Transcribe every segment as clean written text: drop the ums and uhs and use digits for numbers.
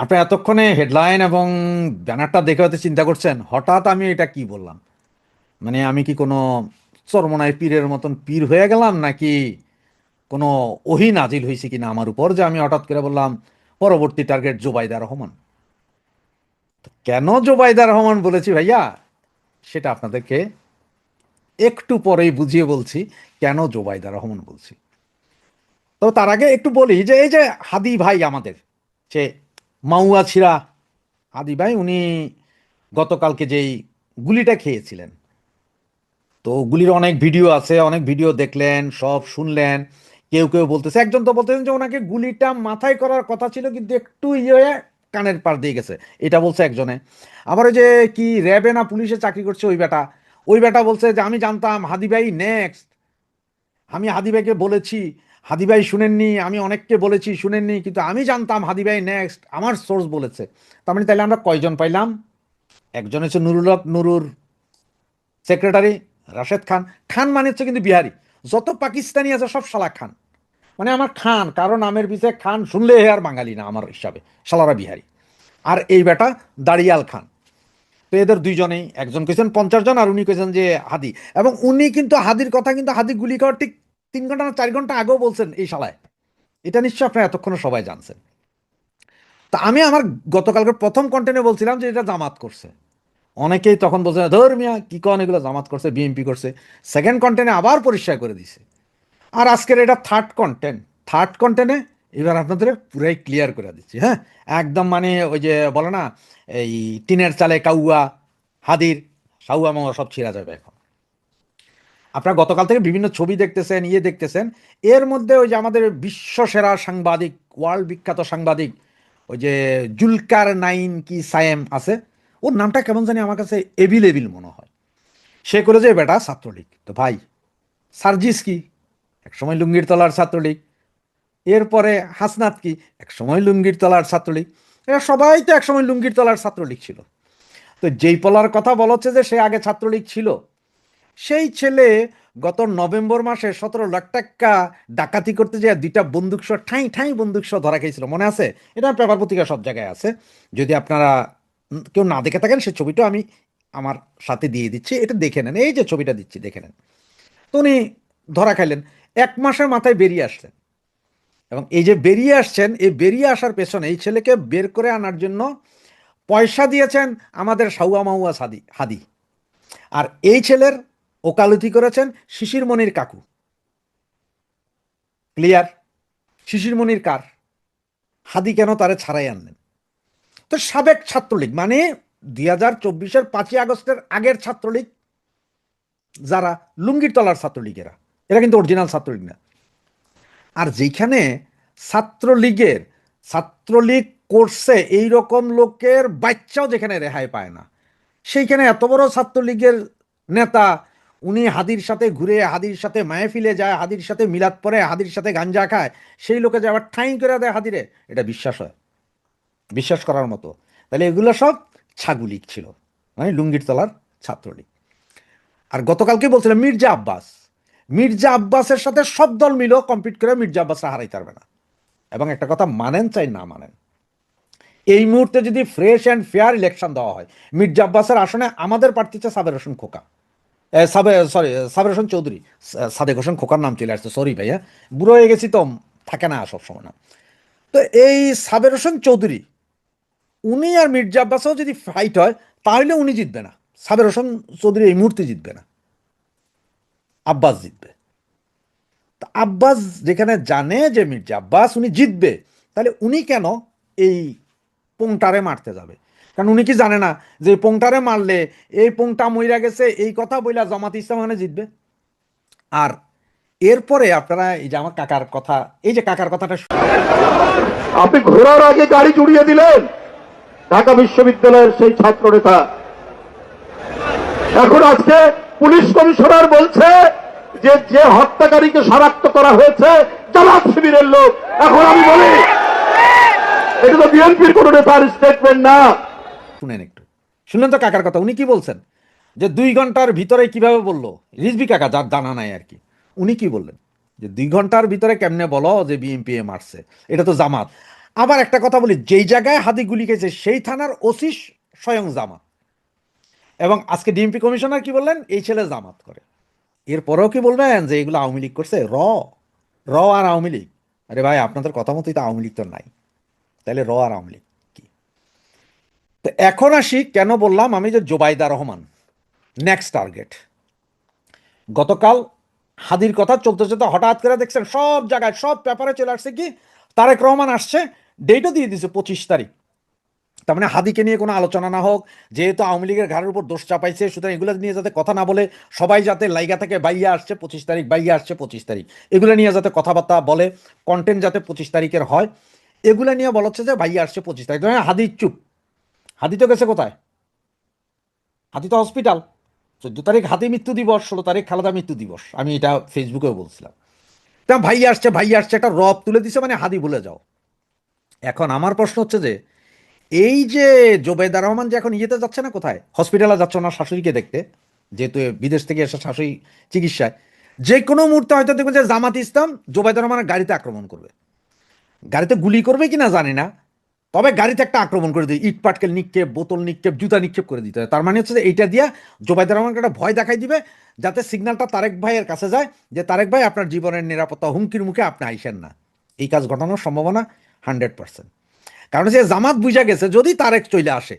আপনি এতক্ষণে হেডলাইন এবং ব্যানারটা দেখে হয়তো চিন্তা করছেন হঠাৎ আমি এটা কি বললাম। মানে আমি কি কোনো চরমনায় পীরের মতন পীর হয়ে গেলাম, নাকি কোনো ওহী নাজিল হয়েছে কিনা আমার উপর যে আমি হঠাৎ করে বললাম পরবর্তী টার্গেট জোবাইদা রহমান। কেন জোবাইদা রহমান বলেছি ভাইয়া, সেটা আপনাদেরকে একটু পরেই বুঝিয়ে বলছি কেন জোবাইদা রহমান বলছি। তো তার আগে একটু বলি যে এই যে হাদি ভাই আমাদের, সে মাউয়া ছিরা হাদি ভাই, উনি গতকালকে যেই গুলিটা খেয়েছিলেন, তো গুলির অনেক ভিডিও আছে, অনেক ভিডিও দেখলেন, সব শুনলেন। কেউ কেউ বলতেছে, একজন তো বলতেছেন যে ওনাকে গুলিটা মাথায় করার কথা ছিল কিন্তু একটু ইয়ে হয়ে কানের পার দিয়ে গেছে, এটা বলছে একজনে। আবার ওই যে কি র্যাবে না পুলিশে চাকরি করছে ওই বেটা বলছে যে আমি জানতাম হাদি ভাই নেক্সট, আমি হাদি ভাইকে বলেছি, হাদি ভাই শুনেননি, আমি অনেককে বলেছি শুনেননি, কিন্তু আমি জানতাম হাদি ভাই নেক্সট, আমার সোর্স বলেছে। তার মানে তাহলে আমরা কয়জন পাইলাম? একজন হচ্ছে নুরুল হক নুরুর সেক্রেটারি রাশেদ খান। খান মানে হচ্ছে কিন্তু বিহারি, যত পাকিস্তানি আছে সব শালা খান। মানে আমার খান, কারণ নামের পিছিয়ে খান শুনলে হে আর বাঙালি না আমার হিসাবে, শালারা বিহারি। আর এই বেটা দাড়িয়াল খান। তো এদের দুইজনেই, একজন কেছেন 50 জন আর উনি কেছেন যে হাদি। এবং উনি কিন্তু হাদির কথা কিন্তু হাদি গুলি খাওয়ার ঠিক 3 ঘন্টা না 4 ঘন্টা আগেও বলছেন এই শালায়। এটা নিশ্চয় আপনারা এতক্ষণ সবাই জানছেন। তা আমি আমার গতকালকে প্রথম কন্টেন্টে বলছিলাম যে এটা জামাত করছে। অনেকেই তখন বলছে ধর্মিয়া কি কন, এগুলো জামাত করছে, বিএনপি করছে। সেকেন্ড কন্টেন্টে আবার পরিষ্কার করে দিছে। আর আজকের এটা থার্ড কন্টেন্টে এবার আপনাদের পুরাই ক্লিয়ার করে দিচ্ছি। হ্যাঁ, একদম মানে ওই যে বলে না, এই টিনের চালে কাউয়া, হাদির সাউয়া মাউয়া সব ছিঁড়া যাবে এখন। আপনারা গতকাল থেকে বিভিন্ন ছবি দেখতেছেন, দেখতেছেন। এর মধ্যে ওই যে আমাদের বিশ্ব সেরা সাংবাদিক, ওয়ার্ল্ড বিখ্যাত সাংবাদিক, ওই যে জুলকার নাইন কি সায়েম আছে, ওর নামটা কেমন জানি আমার কাছে এবিল এবিল মনে হয়। সে করে যে বেটা ছাত্রলীগ। তো ভাই, সার্জিস কি একসময় লুঙ্গির তলার ছাত্রলীগ, এরপরে হাসনাত কি একসময় লুঙ্গির তলার ছাত্রলীগ, এরা সবাই তো একসময় লুঙ্গির তলার ছাত্রলীগ ছিল। তো যেই পলার কথা বলা হচ্ছে যে সে আগে ছাত্রলীগ ছিল, সেই ছেলে গত নভেম্বর মাসে 17 লাখ টাকা ডাকাতি করতে যায় দুইটা বন্দুক সহ ঠাঁই ঠাঁই বন্দুক সহ ধরা খেয়েছিল, মনে আছে? এটা পেপার পত্রিকা সব জায়গায় আছে। যদি আপনারা কেউ না দেখে থাকেন, সেই ছবিটা আমি আমার সাথে দিয়ে দিচ্ছি, এটা দেখে নেন। এই যে ছবিটা দিচ্ছি দেখে নেন। তো উনি ধরা খাইলেন, 1 মাসের মাথায় বেরিয়ে আসলেন। এবং এই যে বেরিয়ে আসছেন, এই বেরিয়ে আসার পেছনে এই ছেলেকে বের করে আনার জন্য পয়সা দিয়েছেন আমাদের সাউয়া মাউয়া সাদি হাদি। আর এই ছেলের ওকালতি করেছেন শিশির মনির কাকু। ক্লিয়ার? শিশির মনির কার? হাদি কেন তারে ছাড়াই আনলেন? তো সাবেক ছাত্রলীগ, মানে 2024-এর 5ই আগস্টের আগের ছাত্রলীগ, যারা লুঙ্গির তলার ছাত্রলীগেরা, এরা কিন্তু অরিজিনাল ছাত্রলীগ না। আর যেখানে ছাত্রলীগের ছাত্রলীগ করছে এই রকম লোকের বাচ্চাও যেখানে রেহাই পায় না, সেইখানে এত বড় ছাত্রলীগের নেতা, উনি হাদির সাথে ঘুরে, হাদির সাথে মাহফিলে যায়, হাদির সাথে মিলাদ পড়ে, হাদির সাথে গাঞ্জা খায়, সেই লোকে যে আবার ঠাঁই করে দেয় হাদিরে, এটা বিশ্বাস হয়? বিশ্বাস করার মতো? তাহলে এগুলো সব ছাগুলিক ছিল, মানে লুঙ্গির তলার ছাত্রলীগ। আর গতকালকে বলছিলাম মির্জা আব্বাসের সাথে সব দল মিলেও কম্পিট করে মির্জা আব্বাসরা হারাইতে পারবে না। এবং একটা কথা মানেন চাই না মানেন, এই মুহূর্তে যদি ফ্রেশ অ্যান্ড ফেয়ার ইলেকশন দেওয়া হয়, মির্জা আব্বাসের আসনে আমাদের প্রার্থী হচ্ছে সাবের হোসেন খোকা, সাবের হোসেন চৌধুরী। সাদেক হোসেন খোকার নাম চলে আসছে, সরি ভাইয়া, বুড়ো হয়ে গেছি তো, থাকে না সব সময় না। তো এই সাবের হোসেন চৌধুরী, উনি আর মির্জা আব্বাসও যদি ফাইট হয়, তাহলে উনি জিতবে না, সাবের হোসেন চৌধুরী এই মুহূর্তে জিতবে না, আব্বাস জিতবে। তা আব্বাস যেখানে জানে যে মির্জা আব্বাস উনি জিতবে, তাহলে উনি কেন এই পোংটারে মারতে যাবে? কারণ উনি কি জানে না যে এই পোংটারে মারলে এই পোংটা মইরা গেছে এই কথা বইলা জামাত ইসলাম মানে জিতবে? আর এরপরে আপনারা এই যে আমার কাকার কথা, এই যে কাকার কথাটা আপনি ঘোরার আগে গাড়ি জুড়িয়ে দিলেন ঢাকা বিশ্ববিদ্যালয়ের সেই ছাত্র নেতা। এখন আজকে পুলিশ কমিশনার বলছে যে যে হত্যাকারীকে শনাক্ত করা হয়েছে জামাত শিবিরের লোক। এখন আমি বলি এটা তো বিএনপির কোন নেতার স্টেটমেন্ট না। শুনেন একটু, শুনলেন তো কাকার কথা? উনি কি বলছেন যে 2 ঘন্টার ভিতরে কিভাবে বললো, রিজভি কাকা, যার জানা নাই আর কি, উনি কি বললেন যে 2 ঘন্টার ভিতরে কেমনে বলো যে বিএনপি এ মারছে, এটা তো জামাত। আবার একটা কথা বলি, যেই জায়গায় হাদি গুলি খেয়েছে সেই থানার ওসি স্বয়ং জামাত, এবং আজকে ডিএমপি কমিশনার কি বললেন, এই ছেলে জামাত করে। এরপরেও কি বলবেন যে এগুলো আওয়ামী লীগ করছে? র আর আওয়ামী লীগ? আরে ভাই, আপনাদের কথা মতোই তো আওয়ামী লীগ তো নাই, তাহলে র আর আওয়ামী লীগ কি? তো এখন আসি, কেন বললাম আমি যে জোবাইদা রহমান নেক্সট টার্গেট। গতকাল হাদির কথা চলতে চলতে হঠাৎ করে দেখছেন সব জায়গায় সব পেপারে চলে আসছে কি, তারেক রহমান আসছে, ডেটও দিয়ে দিছে 25 তারিখ। তার মানে হাদিকে নিয়ে কোনো আলোচনা না হোক, যেহেতু আওয়ামী লীগের ঘাড়ের উপর দোষ চাপাইছে, সুতরাং এগুলো নিয়ে যাতে কথা না বলে, সবাই যাতে লাইগা থেকে বাইয়া আসছে 25 তারিখ, বাইয়া আসছে 25 তারিখ, এগুলো নিয়ে যাতে কথাবার্তা বলে, কন্টেন্ট যাতে 25 তারিখের হয়, এগুলো নিয়ে বলা হচ্ছে যে বাইয়া আসছে 25 তারিখ। হাদি চুপ। হাদি তো গেছে কোথায়? হাতি তো হসপিটাল। 14 তারিখ হাতি মৃত্যু দিবস, 16 তারিখ খালেদা মৃত্যু দিবস, আমি এটা ফেসবুকেও বলছিলাম। তা ভাই আসছে ভাই আসছে, একটা রব তুলে দিছে, মানে হাদি ভুলে যাও। এখন আমার প্রশ্ন হচ্ছে যে এই যে জোবেদা রহমান যে এখন ইয়েতে যাচ্ছে না, কোথায় হসপিটালে যাচ্ছে না শাশুড়িকে দেখতে, যেহেতু বিদেশ থেকে এসে শাশুড়ি চিকিৎসায়, যে কোনো মুহূর্তে হয়তো দেখবে যে জামাত ইসলাম জোবেদা রহমানের গাড়িতে আক্রমণ করবে। গাড়িতে গুলি করবে কিনা জানি না, তবে গাড়িতে একটা আক্রমণ করে দিই, ইট পাটকেল নিক্ষেপ, বোতল নিক্ষেপ, জুতা নিক্ষেপ করে দিতে হয়। তার মানে হচ্ছে যে এইটা দিয়া জোবাইদুর রহমানকে একটা ভয় দেখাই দিবে, যাতে সিগন্যালটা তারেক ভাইয়ের কাছে যায় যে তারেক ভাই আপনার জীবনের নিরাপত্তা হুমকির মুখে, আপনি আইসেন না। এই কাজ ঘটানোর সম্ভাবনা 100%। কারণ যে জামাত বুঝা গেছে যদি তারেক চলে আসে,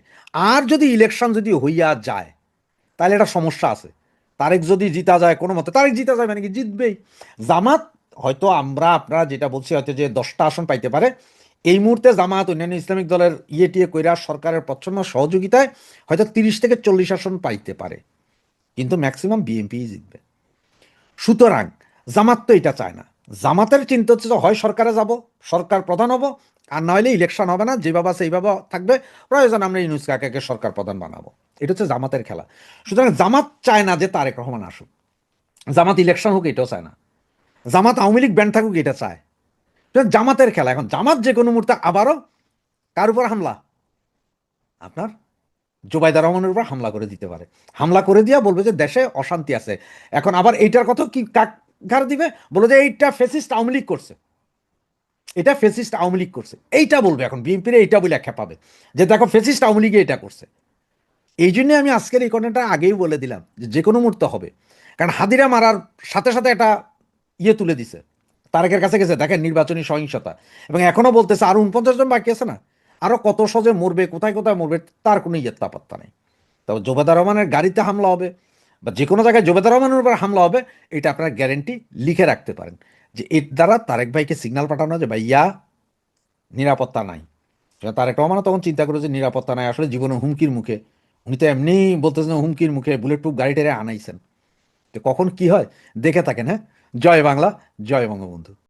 আর যদি ইলেকশন যদি হইয়া যায়, তাহলে একটা সমস্যা আছে। তারেক যদি জিতা যায় কোনো মতে, তারেক জিতা যায় মানে কি, জিতবেই। জামাত হয়তো আমরা আপনারা যেটা বলছি হয়তো যে 10টা আসন পাইতে পারে, এই মুহূর্তে জামাত অন্যান্য ইসলামিক দলের টিয়ে কইরা সরকারের প্রচ্ছন্ন সহযোগিতায় হয়তো 30 থেকে 40 আসন পাইতে পারে, কিন্তু ম্যাক্সিমাম বিএনপি জিতবে। সুতরাং জামাত তো এটা চায় না। জামাতের চিন্তা হচ্ছে যে হয় সরকারে যাব, সরকার প্রধান হব, আর নইলে ইলেকশন হবে না, যেভাবে আছে এইভাবে থাকবে, প্রয়োজন আমরা ইউনূস কাকাকে সরকার প্রধান বানাবো। এটা হচ্ছে জামাতের খেলা। সুতরাং জামাত চায় না যে তারেক রহমান আসুক, জামাত ইলেকশন হোক এটাও চায় না, জামাত আওয়ামী লীগ ব্যান্ড থাকুক এটা চায়। সুতরাং জামাতের খেলা। এখন জামাত যে কোনো মুহূর্তে আবারও কার উপর হামলা, আপনার জোবাইদা রহমানের উপর হামলা করে দিতে পারে। হামলা করে দিয়া বলবে যে দেশে অশান্তি আছে। এখন আবার এইটার কথা কি কাক ঘাড় দিবে, বলে যে এইটা ফেসিস্ট আওয়ামী লীগ করছে, এটা ফেসিস্ট আওয়ামী লীগ করছে, এইটা বলবে। এখন বিএনপির এইটা বলে আখ্যা পাবে যে দেখো ফেসিস্ট আওয়ামী লীগে এটা করছে। এই জন্য আমি আজকের এই ঘটনাটা আগেই বলে দিলাম যে যে কোনো মুহূর্তে হবে। কারণ হাদিরা মারার সাথে সাথে একটা ইয়ে তুলে দিছে, তারেকের কাছে গেছে, দেখেন নির্বাচনী সহিংসতা, এবং এখনো বলতেছে আরো 49 জন বাকি আছে না, আরো কত সহজে মরবে, কোথায় কোথায় মরবে, তার কোনো ইয়েত্তা পাত্তা নেই। তবে জোবেদা রহমানের গাড়িতে হামলা হবে বা যে কোনো জায়গায় জোবেদা রহমানের উপর হামলা হবে, এটা আপনারা গ্যারেন্টি লিখে রাখতে পারেন, যে এর দ্বারা তারেক ভাইকে সিগন্যাল পাঠানো যে ভাইয়া নিরাপত্তা নাই। তারেক রহমানও তখন চিন্তা করে যে নিরাপত্তা নাই, আসলে জীবনে হুমকির মুখে। উনি তো এমনি বলতেছেন হুমকির মুখে বুলেট প্রুফ গাড়ি টেরে আনাইছেন। তো কখন কি হয় দেখে থাকেন। হ্যাঁ, জয় বাংলা, জয় বঙ্গবন্ধু।